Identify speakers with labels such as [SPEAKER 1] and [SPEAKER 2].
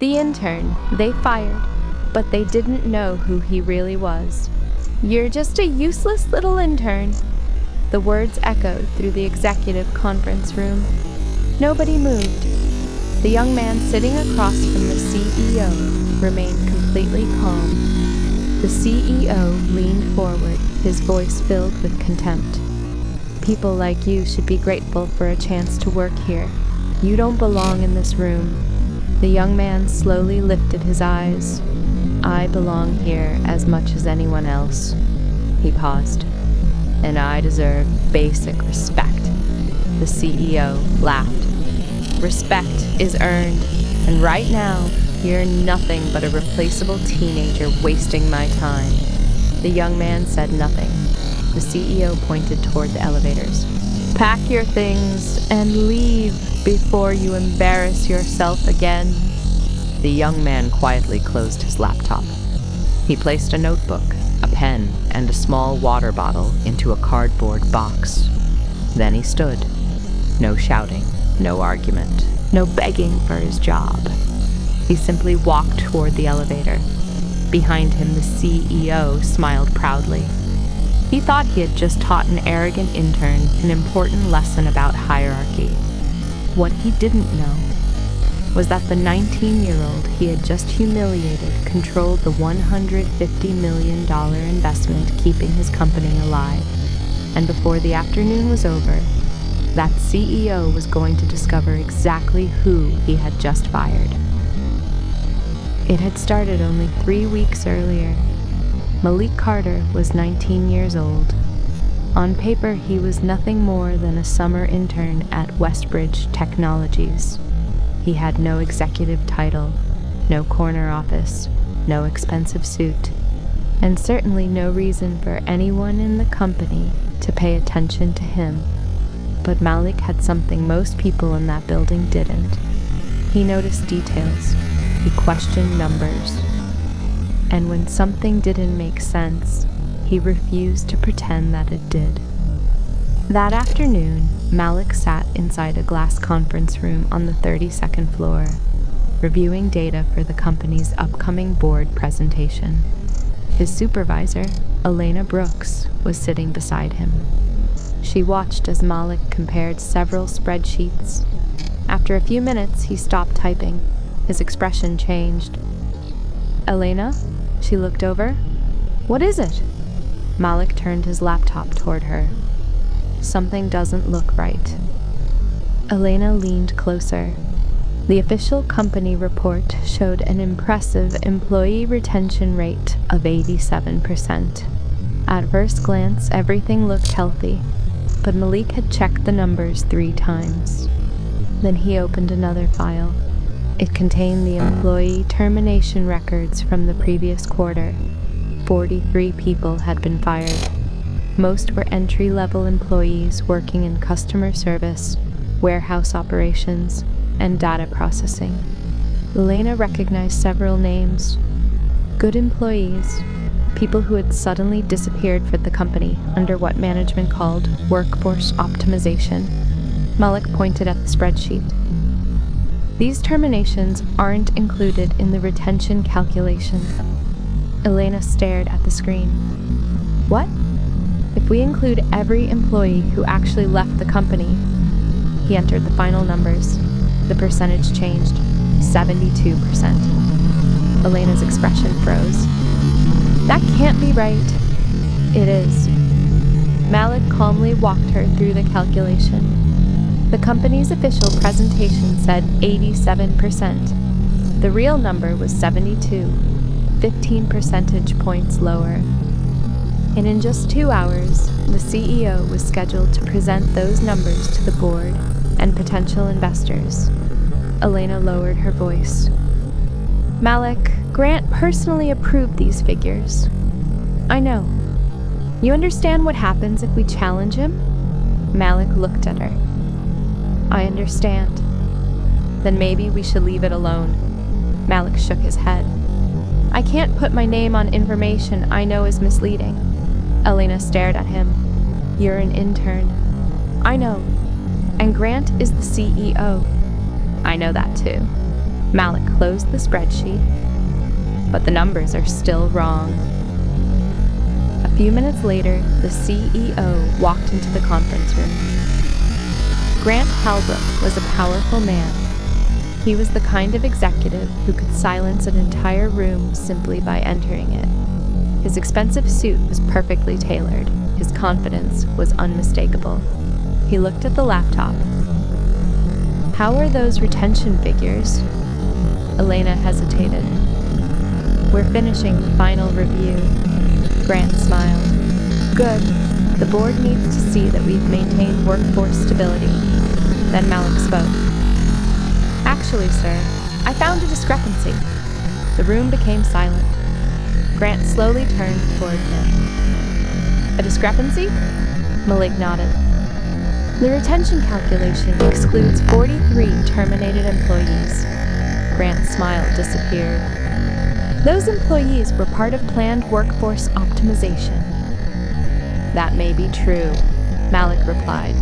[SPEAKER 1] The intern, they fired, but they didn't know who he really was. "You're just a useless little intern." The words echoed through the executive conference room. Nobody moved. The young man sitting across from the CEO remained completely calm. The CEO leaned forward, his voice filled with contempt. "People like you should be grateful for a chance to work here. You don't belong in this room." The young man slowly lifted his eyes. "I belong here as much as anyone else." He paused. "And I deserve basic respect." The CEO laughed. "Respect is earned, and right now, you're nothing but a replaceable teenager wasting my time." The young man said nothing. The CEO pointed toward the elevators. "Pack your things and leave before you embarrass yourself again." The young man quietly closed his laptop. He placed a notebook, a pen, and a small water bottle into a cardboard box. Then he stood. No shouting, no argument, no begging for his job. He simply walked toward the elevator. Behind him, the CEO smiled proudly. He thought he had just taught an arrogant intern an important lesson about hierarchy. What he didn't know was that the 19-year-old he had just humiliated controlled the $150 million investment keeping his company alive. And before the afternoon was over, that CEO was going to discover exactly who he had just fired. It had started only 3 weeks earlier. Malik Carter was 19 years old. On paper, he was nothing more than a summer intern at Westbridge Technologies. He had no executive title, no corner office, no expensive suit, and certainly no reason for anyone in the company to pay attention to him. But Malik had something most people in that building didn't. He noticed details. He questioned numbers. And when something didn't make sense, he refused to pretend that it did. That afternoon, Malik sat inside a glass conference room on the 32nd floor, reviewing data for the company's upcoming board presentation. His supervisor, Elena Brooks, was sitting beside him. She watched as Malik compared several spreadsheets. After a few minutes, he stopped typing. His expression changed. "Elena?" She looked over. "What is it?" Malik turned his laptop toward her. "Something doesn't look right." Elena leaned closer. The official company report showed an impressive employee retention rate of 87%. At first glance, everything looked healthy, but Malik had checked the numbers 3 times. Then he opened another file. It contained the employee termination records from the previous quarter. 43 people had been fired. Most were entry-level employees working in customer service, warehouse operations, and data processing. Elena recognized several names. Good employees, people who had suddenly disappeared from the company under what management called workforce optimization. Malik pointed at the spreadsheet. "These terminations aren't included in the retention calculation." Elena stared at the screen. "What? If we include every employee who actually left the company..." He entered the final numbers. The percentage changed. 72%. Elena's expression froze. "That can't be right." "It is." Malik calmly walked her through the calculation. The company's official presentation said 87%. The real number was 72, 15 percentage points lower. And in just 2 hours, the CEO was scheduled to present those numbers to the board and potential investors. Elena lowered her voice. "Malik, Grant personally approved these figures." "I know. You understand what happens if we challenge him?" Malik looked at her. "I understand." "Then maybe we should leave it alone." Malik shook his head. "I can't put my name on information I know is misleading." Elena stared at him. "You're an intern." "I know. And Grant is the CEO." "I know that too." Malik closed the spreadsheet, but the numbers are still wrong. A few minutes later, the CEO walked into the conference room. Grant Halbrook was a powerful man. He was the kind of executive who could silence an entire room simply by entering it. His expensive suit was perfectly tailored. His confidence was unmistakable. He looked at the laptop. "How are those retention figures?" Elena hesitated. "We're finishing the final review." Grant smiled. "Good. The board needs to see that we've maintained workforce stability." Then Malik spoke. "Actually, sir, I found a discrepancy." The room became silent. Grant slowly turned toward him. "A discrepancy?" Malik nodded. "The retention calculation excludes 43 terminated employees." Grant's smile disappeared. "Those employees were part of planned workforce optimization." "That may be true," Malik replied.